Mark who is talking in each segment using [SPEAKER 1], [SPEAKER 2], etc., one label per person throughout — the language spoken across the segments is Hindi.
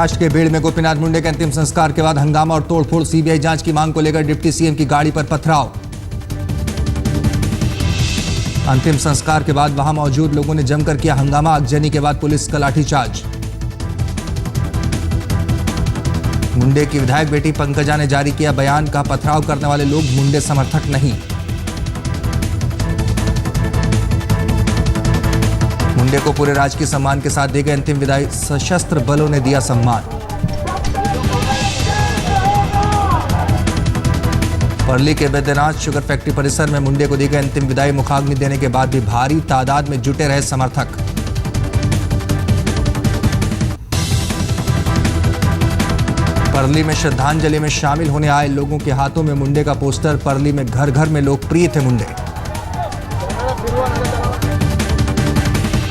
[SPEAKER 1] महाराष्ट्र के भीड़ में गोपीनाथ मुंडे के अंतिम संस्कार के बाद हंगामा और तोड़फोड़। सीबीआई जांच की मांग को लेकर डिप्टी सीएम की गाड़ी पर पथराव। अंतिम संस्कार के बाद वहां मौजूद लोगों ने जमकर किया हंगामा। आगजनी के बाद पुलिस का लाठीचार्ज। मुंडे की विधायक बेटी पंकजा ने जारी किया बयान, का पथराव करने वाले लोग मुंडे समर्थक नहीं। मुंडे को पूरे राजकीय सम्मान के साथ दी गई अंतिम विदाई। सशस्त्र बलों ने दिया सम्मान। वर्ली के बैद्यनाथ शुगर फैक्ट्री परिसर में मुंडे को दी गई अंतिम विदाई। मुखाग्नि देने के बाद भी भारी तादाद में जुटे रहे समर्थक। परली में श्रद्धांजलि में शामिल होने आए लोगों के हाथों में मुंडे का पोस्टर। परली में घर घर में लोकप्रिय थे मुंडे।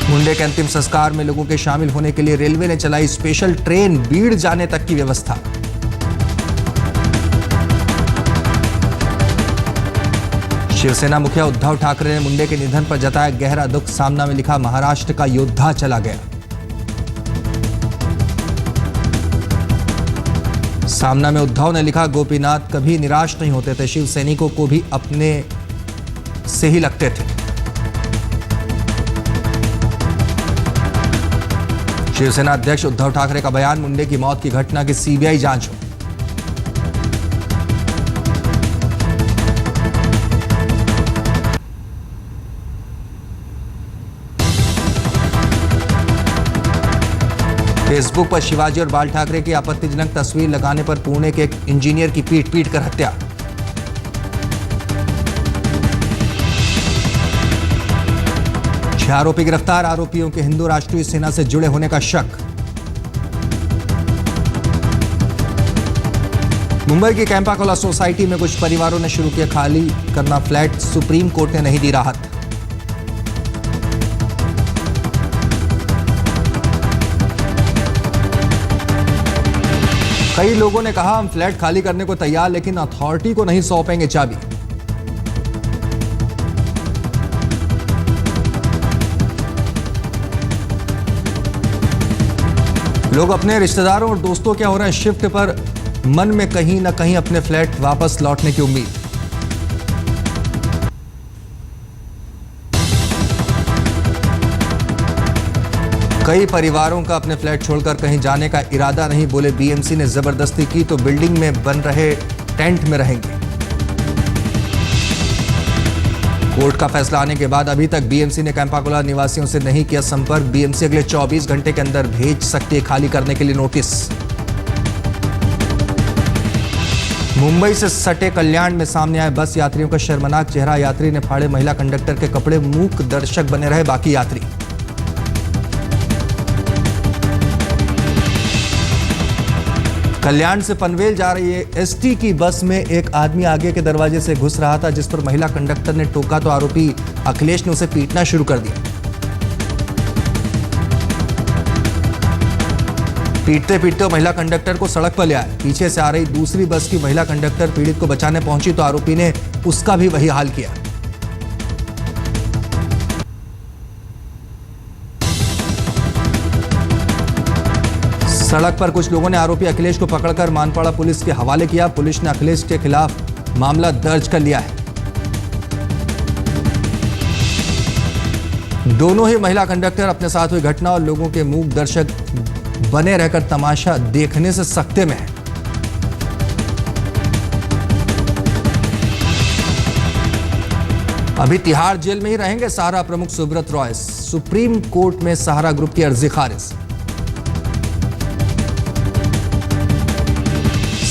[SPEAKER 1] मुंडे के अंतिम संस्कार में लोगों के शामिल होने के लिए रेलवे ने चलाई स्पेशल ट्रेन। बीड़ जाने तक की व्यवस्था। शिवसेना मुखिया उद्धव ठाकरे ने मुंडे के निधन पर जताया गहरा दुख। सामना में लिखा, महाराष्ट्र का योद्धा चला गया। सामना में उद्धव ने लिखा, गोपीनाथ कभी निराश नहीं होते थे, शिव सैनिकों को भी अपने से ही लगते थे। शिवसेना अध्यक्ष उद्धव ठाकरे का बयान, मुंडे की मौत की घटना की सीबीआई जांच हो। फेसबुक पर शिवाजी और बाल ठाकरे की आपत्तिजनक तस्वीर लगाने पर पुणे के एक इंजीनियर की पीट कर हत्या। आरोपी गिरफ्तार। आरोपियों के हिंदू राष्ट्रीय सेना से जुड़े होने का शक। मुंबई की कैंपाकोला सोसाइटी में कुछ परिवारों ने शुरू किया खाली करना फ्लैट। सुप्रीम कोर्ट ने नहीं दी राहत। कई लोगों ने कहा, हम फ्लैट खाली करने को तैयार, लेकिन अथॉरिटी को नहीं सौंपेंगे चाबी। लोग अपने रिश्तेदारों और दोस्तों क्या हो रहे हैं शिफ्ट पर, मन में कहीं ना कहीं अपने फ्लैट वापस लौटने की उम्मीद। कई परिवारों का अपने फ्लैट छोड़कर कहीं जाने का इरादा नहीं। बोले, बीएमसी ने जबरदस्ती की तो बिल्डिंग में बन रहे टेंट में रहेंगे। कोर्ट का फैसला आने के बाद अभी तक बीएमसी ने कैंपाकोला निवासियों से नहीं किया संपर्क। बीएमसी अगले 24 घंटे के अंदर भेज सकती है खाली करने के लिए नोटिस। मुंबई से सटे कल्याण में सामने आए बस यात्रियों का शर्मनाक चेहरा। यात्री ने फाड़े महिला कंडक्टर के कपड़े। मूक दर्शक बने रहे बाकी यात्री। कल्याण से पनवेल जा रही है एसटी की बस में एक आदमी आगे के दरवाजे से घुस रहा था, जिस पर महिला कंडक्टर ने टोका तो आरोपी अखिलेश ने उसे पीटना शुरू कर दिया। पीटते पीटते महिला कंडक्टर को सड़क पर ले आए। पीछे से आ रही दूसरी बस की महिला कंडक्टर पीड़ित को बचाने पहुंची तो आरोपी ने उसका भी वही हाल किया। सड़क पर कुछ लोगों ने आरोपी अखिलेश को पकड़कर मानपाड़ा पुलिस के हवाले किया। पुलिस ने अखिलेश के खिलाफ मामला दर्ज कर लिया है। दोनों ही महिला कंडक्टर अपने साथ हुई घटना और लोगों के मूक दर्शक बने रहकर तमाशा देखने से सकते में है। अभी तिहाड़ जेल में ही रहेंगे सहारा प्रमुख सुब्रत रॉय। सुप्रीम कोर्ट में सहारा ग्रुप की अर्जी खारिज।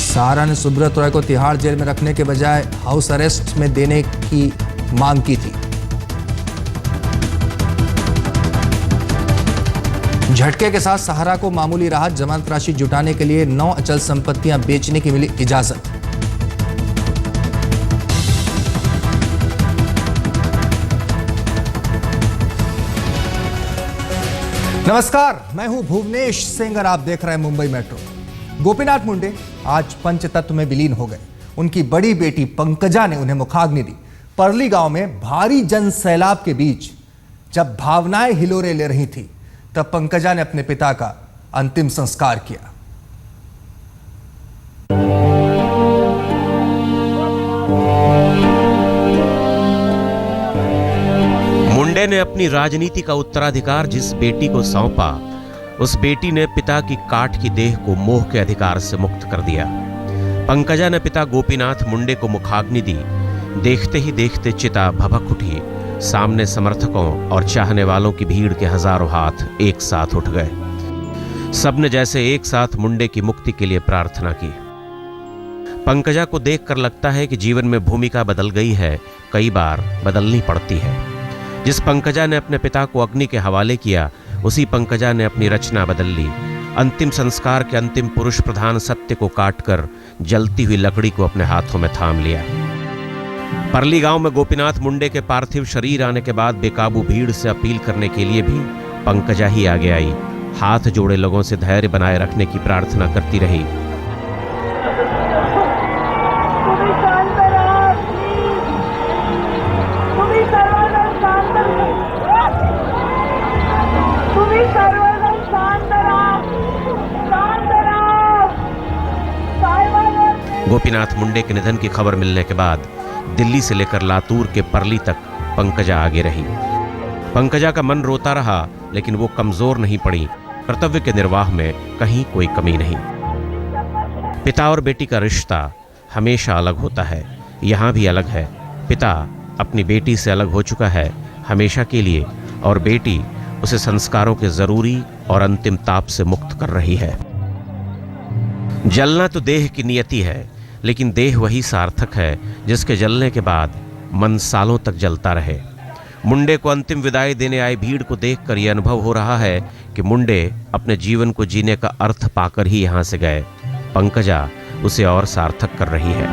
[SPEAKER 1] सहारा ने सुब्रत रॉय को तिहाड़ जेल में रखने के बजाय हाउस अरेस्ट में देने की मांग की थी। झटके के साथ सहारा को मामूली राहत। जमानत राशि जुटाने के लिए 9 अचल संपत्तियां बेचने की मिली इजाजत। नमस्कार, मैं हूं भुवनेश सिंह और आप देख रहे हैं मुंबई मेट्रो। गोपीनाथ मुंडे आज पंचतत्व में विलीन हो गए। उनकी बड़ी बेटी पंकजा ने उन्हें मुखाग्नि दी। परली गांव में भारी जन सैलाब के बीच जब भावनाएं हिलोरे ले रही थी, तब पंकजा ने अपने पिता का अंतिम संस्कार किया।
[SPEAKER 2] मुंडे ने अपनी राजनीति का उत्तराधिकार जिस बेटी को सौंपा, उस बेटी ने पिता की काट की देह को मोह के अधिकार से मुक्त कर दिया। पंकजा ने पिता गोपीनाथ मुंडे को मुखाग्नि दी। देखते ही देखते चिता भभक उठी। सामने समर्थकों और चाहने वालों की भीड़ के हजारों हाथ एक साथ उठ गए। सबने जैसे एक साथ मुंडे की मुक्ति के लिए प्रार्थना की। पंकजा को देखकर लगता है कि जीवन में भूमिका बदल गई है, कई बार बदलनी पड़ती है। जिस पंकजा ने अपने पिता को अग्नि के हवाले किया, उसी पंकजा ने अपनी रचना बदल ली। अंतिम संस्कार के अंतिम पुरुष प्रधान सत्य को काटकर जलती हुई लकड़ी को अपने हाथों में थाम लिया। परली गांव में गोपीनाथ मुंडे के पार्थिव शरीर आने के बाद बेकाबू भीड़ से अपील करने के लिए भी पंकजा ही आगे आई। हाथ जोड़े लोगों से धैर्य बनाए रखने की प्रार्थना करती रही। गोपीनाथ मुंडे के निधन की खबर मिलने के बाद दिल्ली से लेकर लातूर के परली तक पंकजा आगे रही। पंकजा का मन रोता रहा, लेकिन वो कमजोर नहीं पड़ी। कर्तव्य के निर्वाह में कहीं कोई कमी नहीं। पिता और बेटी का रिश्ता हमेशा अलग होता है, यहाँ भी अलग है। पिता अपनी बेटी से अलग हो चुका है हमेशा के लिए, और बेटी उसे संस्कारों के जरूरी और अंतिम ताप से मुक्त कर रही है। जलना तो देह की नियति है, लेकिन देह वही सार्थक है जिसके जलने के बाद मन सालों तक जलता रहे। मुंडे को अंतिम विदाई देने आए भीड़ को देखकर यह अनुभव हो रहा है कि मुंडे अपने जीवन को जीने का अर्थ पाकर ही यहां से गए। पंकजा उसे और सार्थक कर रही है।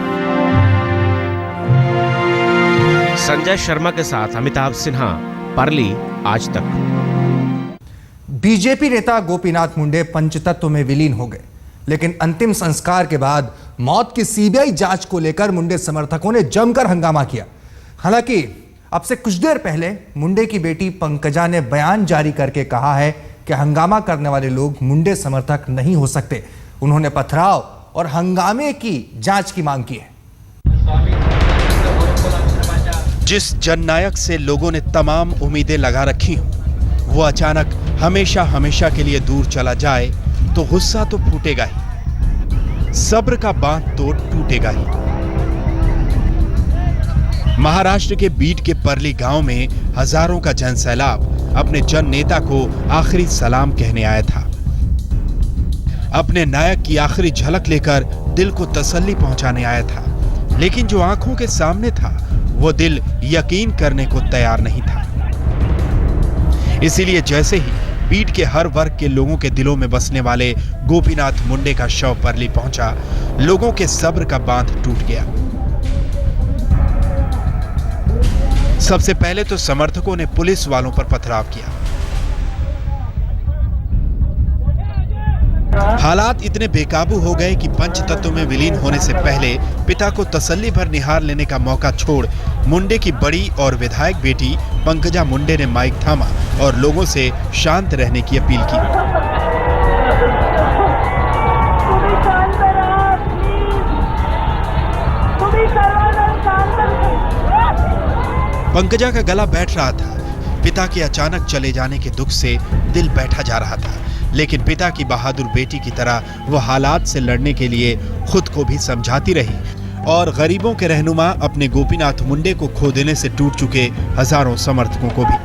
[SPEAKER 2] संजय शर्मा के साथ अमिताभ सिन्हा, परली, आज तक।
[SPEAKER 1] बीजेपी नेता गोपीनाथ मुंडे पंचतत्व में विलीन हो गए, लेकिन अंतिम संस्कार के बाद मौत की सीबीआई जांच को लेकर मुंडे समर्थकों ने जमकर हंगामा किया। हालांकि अब से कुछ देर पहले मुंडे की बेटी पंकजा ने बयान जारी करके कहा है कि हंगामा करने वाले लोग मुंडे समर्थक नहीं हो सकते। उन्होंने पथराव और हंगामे की जांच की मांग की है।
[SPEAKER 3] जिस जननायक से लोगों ने तमाम उम्मीदें लगा रखी हों, वो अचानक हमेशा हमेशा के लिए दूर चला जाए तो गुस्सा तो फूटेगा ही, सब्र का बांध तो टूटेगा ही। महाराष्ट्र के बीड के परली गांव में हजारों का जनसैलाब अपने जन नेता को आखिरी सलाम कहने आया था। अपने नायक की आखिरी झलक लेकर दिल को तसल्ली पहुंचाने आया था, लेकिन जो आंखों के सामने था वो दिल यकीन करने को तैयार नहीं था। इसीलिए जैसे ही बीड के हर वर्ग के लोगों के दिलों में बसने वाले गोपीनाथ मुंडे का शव परली पहुंचा, लोगों के सब्र का बांध टूट गया। सबसे पहले तो समर्थकों ने पुलिस वालों पर पथराव किया। हालात इतने बेकाबू हो गए कि पंचतत्व में विलीन होने से पहले पिता को तसल्ली भर निहार लेने का मौका छोड़ मुंडे की बड़ी और विधायक बेटी पंकजा मुंडे ने माइक थामा और लोगों से शांत रहने की अपील की। पंकजा का गला बैठ रहा था। पिता के अचानक चले जाने के दुख से दिल बैठा जा रहा था, लेकिन पिता की बहादुर बेटी की तरह वो हालात से लड़ने के लिए खुद को भी समझाती रही और गरीबों के रहनुमा अपने गोपीनाथ मुंडे को खो देने से टूट चुके हजारों समर्थकों को भी।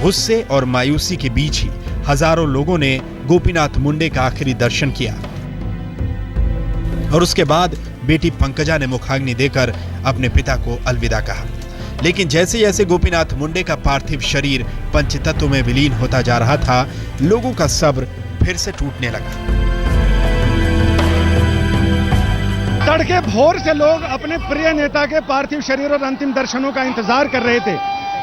[SPEAKER 3] गुस्से और मायूसी के बीच ही हजारों लोगों ने गोपीनाथ मुंडे का आखिरी दर्शन किया और उसके बाद बेटी पंकजा ने मुखाग्नि देकर अपने पिता को अलविदा कहा। लेकिन जैसे जैसे गोपीनाथ मुंडे का पार्थिव शरीर पंचतत्व में विलीन होता जा रहा था, लोगों का सब्र फिर से टूटने लगा।
[SPEAKER 4] तड़के भोर से लोग अपने प्रिय नेता के पार्थिव शरीर और अंतिम दर्शनों का इंतजार कर रहे थे,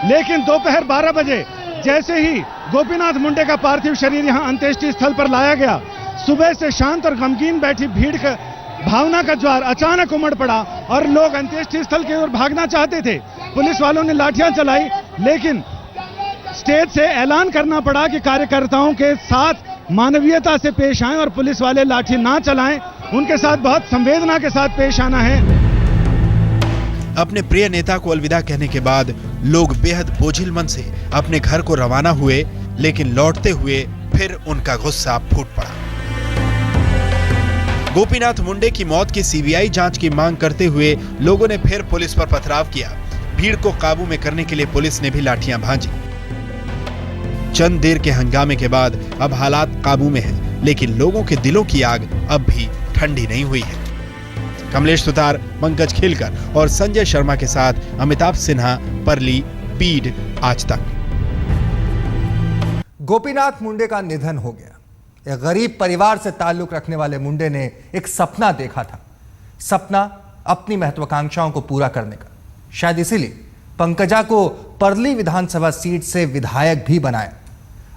[SPEAKER 4] लेकिन दोपहर 12 बजे जैसे ही गोपीनाथ मुंडे का पार्थिव शरीर यहां अंत्येष्टि स्थल पर लाया गया, सुबह से शांत और गमगीन बैठी भीड़ का भावना का ज्वार अचानक उमड़ पड़ा और लोग अंत्येष्टि स्थल की ओर भागना चाहते थे। पुलिस वालों ने लाठियां चलाई, लेकिन स्टेज से ऐलान करना पड़ा कि कार्यकर्ताओं के साथ मानवीयता से पेश आएं और पुलिस वाले लाठी ना चलाएं उनके साथ बहुत संवेदना के साथ पेश आना है।
[SPEAKER 3] अपने प्रिय नेता को अलविदा कहने के बाद लोग बेहद बोझिल मन से अपने घर को रवाना हुए, लेकिन लौटते हुए फिर उनका गुस्सा फूट पड़ा। गोपीनाथ मुंडे की मौत की सीबीआई जांच की मांग करते हुए लोगों ने फिर पुलिस पर पथराव किया। भीड़ को काबू में करने के लिए पुलिस ने भी लाठियां भांजी। चंद देर के हंगामे के बाद अब हालात काबू में हैं, लेकिन लोगों के दिलों की आग अब भी ठंडी नहीं हुई है। कमलेश सुतार, पंकज खिलकर और संजय शर्मा के साथ अमिताभ सिन्हा, परली, बीड, आज तक।
[SPEAKER 1] गोपीनाथ मुंडे का निधन हो गया। एक गरीब परिवार से ताल्लुक रखने वाले मुंडे ने एक सपना देखा था, सपना अपनी महत्वाकांक्षाओं को पूरा करने का। शायद इसीलिए पंकजा को परली विधानसभा सीट से विधायक भी बनाया।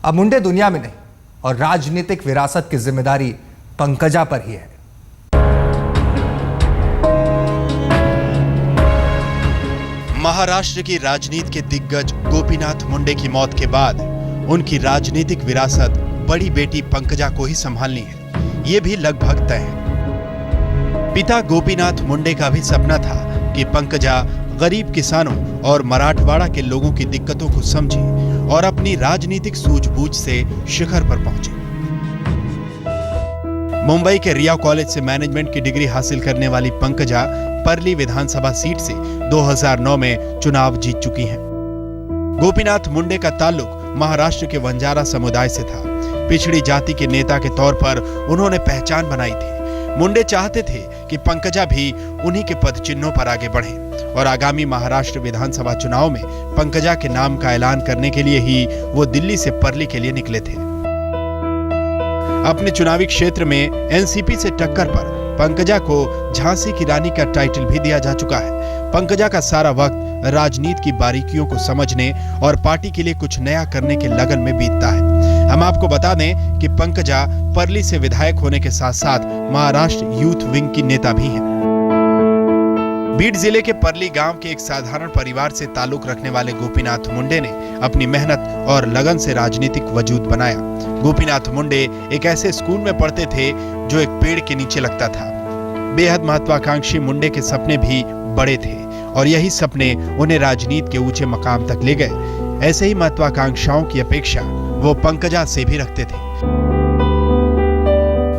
[SPEAKER 1] अब मुंडे दुनिया में नहीं और राजनीतिक विरासत की जिम्मेदारी पंकजा पर ही है।
[SPEAKER 3] महाराष्ट्र की राजनीति के दिग्गज गोपीनाथ मुंडे की मौत के बाद उनकी राजनीतिक विरासत बड़ी बेटी पंकजा को ही संभालनी है, ये भी लगभग तय है। पिता गोपीनाथ मुंडे का भी सपना था कि पंकजा गरीब किसानों और मराठवाड़ा के लोगों की दिक्कतों को समझे और अपनी राजनीतिक सूझबूझ से शिखर पर पहुंचे। मुंबई के रिया कॉलेज से मैनेजमेंट की डिग्री हासिल करने वाली पंकजा परली विधानसभा सीट से 2009 में चुनाव जीत चुकी हैं। गोपीनाथ मुंडे का ताल्लुक महाराष्ट्र के वंजारा समुदाय से था। पिछड़ी जाति के नेता के तौर पर उन्होंने पहचान बनाई थी। मुंडे चाहते थे कि पंकजा भी उन्हीं के पद चिन्हों पर आगे बढ़े और आगामी महाराष्ट्र विधानसभा चुनाव में पंकजा के नाम का ऐलान करने के लिए ही वो दिल्ली से परली के लिए निकले थे। अपने चुनावी क्षेत्र में एनसीपी से टक्कर पर पंकजा को झांसी की रानी का टाइटल भी दिया जा चुका है। पंकजा का सारा वक्त राजनीति की बारीकियों को समझने और पार्टी के लिए कुछ नया करने के लगन में बीतता है। हम आपको बता दें कि पंकजा परली से विधायक होने के साथ साथ महाराष्ट्र यूथ विंग की नेता भी हैं। बीड जिले के परली गांव के एक साधारण परिवार से ताल्लुक रखने वाले गोपीनाथ मुंडे ने अपनी मेहनत और लगन से राजनीतिक वजूद बनाया। गोपीनाथ मुंडे एक ऐसे स्कूल में पढ़ते थे जो एक पेड़ के नीचे लगता था। बेहद महत्वाकांक्षी मुंडे के सपने भी बड़े थे और यही सपने उन्हें राजनीति के ऊंचे मकाम तक ले गए। ऐसे ही महत्वाकांक्षाओं की अपेक्षा वो पंकजा से भी रखते थे।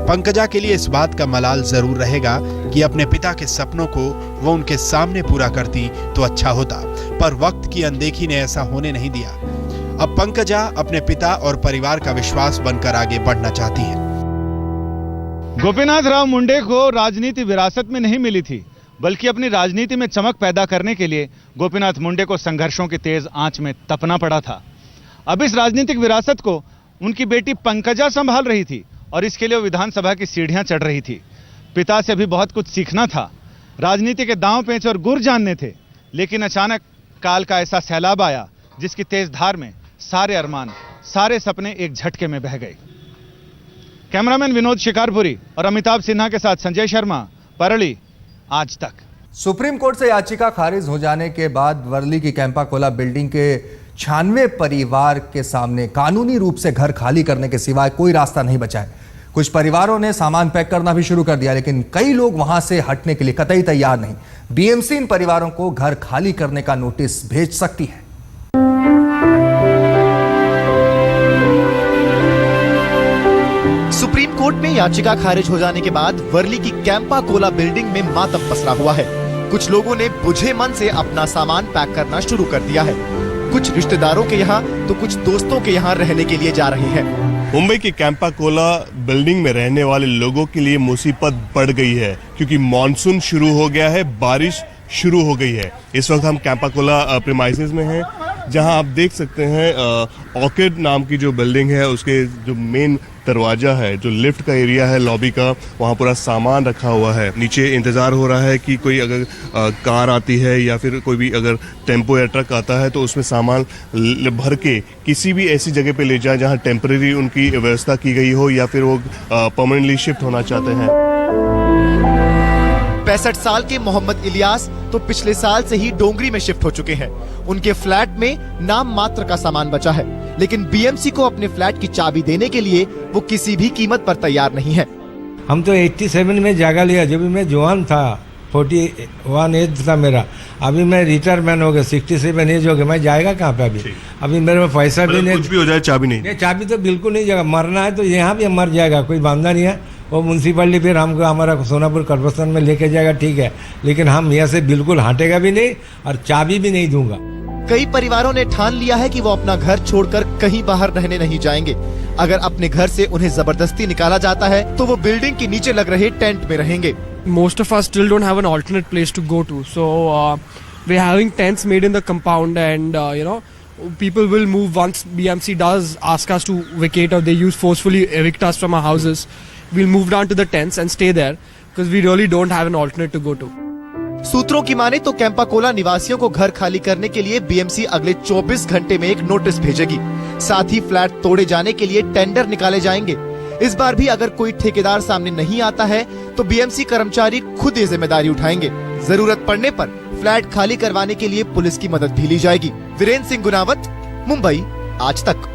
[SPEAKER 3] पंकजा के लिए इस बात का मलाल जरूर रहेगा कि अपने पिता के सपनों को वो उनके सामने पूरा करती तो अच्छा होता, पर वक्त की अनदेखी ने ऐसा होने नहीं दिया। अब पंकजा अपने पिता और परिवार का विश्वास बनकर आगे बढ़ना चाहती है।
[SPEAKER 4] गोपीनाथ राव मुंडे को राजनीति विरासत में नहीं मिली थी, बल्कि अपनी राजनीति में चमक पैदा करने के लिए गोपीनाथ मुंडे को संघर्षों की तेज आंच में तपना पड़ा था। अब इस राजनीतिक विरासत को उनकी बेटी पंकजा संभाल रही थी और इसके लिए वो विधानसभा की सीढ़ियां चढ़ रही थी। पिता से भी बहुत कुछ सीखना था, राजनीति के दांव पेंच और गुर जानने थे, लेकिन अचानक काल का ऐसा सैलाब आया जिसकी तेज धार में सारे अरमान, सारे सपने एक झटके में बह गए। कैमरामैन विनोद शिकारपुरी और अमिताभ सिन्हा के साथ संजय शर्मा, परली, आज तक।
[SPEAKER 1] सुप्रीम कोर्ट से याचिका खारिज हो जाने के बाद वर्ली की कैंपा कोला बिल्डिंग के 96 परिवार के सामने कानूनी रूप से घर खाली करने के सिवाय कोई रास्ता नहीं बचा है। कुछ परिवारों ने सामान पैक करना भी शुरू कर दिया, लेकिन कई लोग वहां से हटने के लिए कतई तैयार नहीं। बीएमसी इन परिवारों को घर खाली करने का नोटिस भेज सकती है।
[SPEAKER 5] सुप्रीम कोर्ट में याचिका खारिज हो जाने के बाद वर्ली की कैंपा कोला बिल्डिंग में मातम पसरा हुआ है। कुछ लोगों ने बुझे मन से अपना सामान पैक करना शुरू कर दिया है। कुछ रिश्तेदारों के यहाँ तो कुछ दोस्तों के यहाँ रहने के लिए जा रहे हैं।
[SPEAKER 6] मुंबई की कैंपा कोला बिल्डिंग में रहने वाले लोगों के लिए मुसीबत बढ़ गई है, क्योंकि मॉनसून शुरू हो गया है, बारिश शुरू हो गई है। इस वक्त हम कैंपा कोला प्रीमाइसेस में हैं, जहां आप देख सकते हैं ऑर्किड नाम की जो बिल्डिंग है, उसके जो मेन दरवाजा है, जो लिफ्ट का एरिया है लॉबी का, वहां पूरा सामान रखा हुआ है। नीचे इंतजार हो रहा है कि कोई अगर कार आती है या फिर कोई भी अगर टेम्पो या ट्रक आता है तो उसमें सामान भर के किसी भी ऐसी जगह पे ले जाए जहां टेम्परेरी उनकी व्यवस्था की गई हो या फिर वो परमानेंटली शिफ्ट होना चाहते हैं।
[SPEAKER 5] 65 साल के मोहम्मद इलियास तो पिछले साल से ही डोंगरी में शिफ्ट हो चुके हैं। उनके फ्लैट में नाम मात्र का सामान बचा है, लेकिन बीएमसी को अपने फ्लैट की चाबी देने के लिए वो किसी भी कीमत पर तैयार नहीं है।
[SPEAKER 7] हम तो 87 में जगह लिया, जब भी मैं जवान था, 41 एज था मेरा। अभी मैं रिटायरमेंट हो गया, 67 एज हो गया, मैं जाएगा कहाँ पे अभी? अभी मेरे में पैसा भी नहीं,
[SPEAKER 6] कुछ भी हो जाए चाबी नहीं।
[SPEAKER 7] चाबी तो बिल्कुल नहीं जाएगा। मरना है तो यहाँ भी मर जाएगा, कोई बांधा नहीं है। वो म्यूनसिपालिटी फिर हमको हमारा सोनापुर कॉर्पोरेशन में लेके जाएगा, ठीक है, लेकिन हम यहाँ से बिल्कुल हटेगा भी नहीं और चाबी भी नहीं दूंगा।
[SPEAKER 5] कई परिवारों ने ठान लिया है कि वो अपना घर छोड़कर कहीं बाहर रहने नहीं जाएंगे। अगर अपने घर से उन्हें जबरदस्ती निकाला जाता है तो वो बिल्डिंग के नीचे लग रहे टेंट में रहेंगे।
[SPEAKER 8] Most of us still don't have an alternate place to go to, so we're having tents made in the compound, and people will move once BMC does ask us to vacate or they forcefully evict us from our houses. We'll move down to the tents and stay there because we really don't have an alternate to go to.
[SPEAKER 5] सूत्रों की माने तो कैंपा कोला निवासियों को घर खाली करने के लिए बीएमसी अगले 24 घंटे में एक नोटिस भेजेगी। साथ ही फ्लैट तोड़े जाने के लिए टेंडर निकाले जाएंगे। इस बार भी अगर कोई ठेकेदार सामने नहीं आता है तो बीएमसी कर्मचारी खुद ये जिम्मेदारी उठाएंगे। जरूरत पड़ने पर फ्लैट खाली करवाने के लिए पुलिस की मदद भी ली जाएगी। वीरेंद्र सिंह गुनावत, मुंबई, आज तक।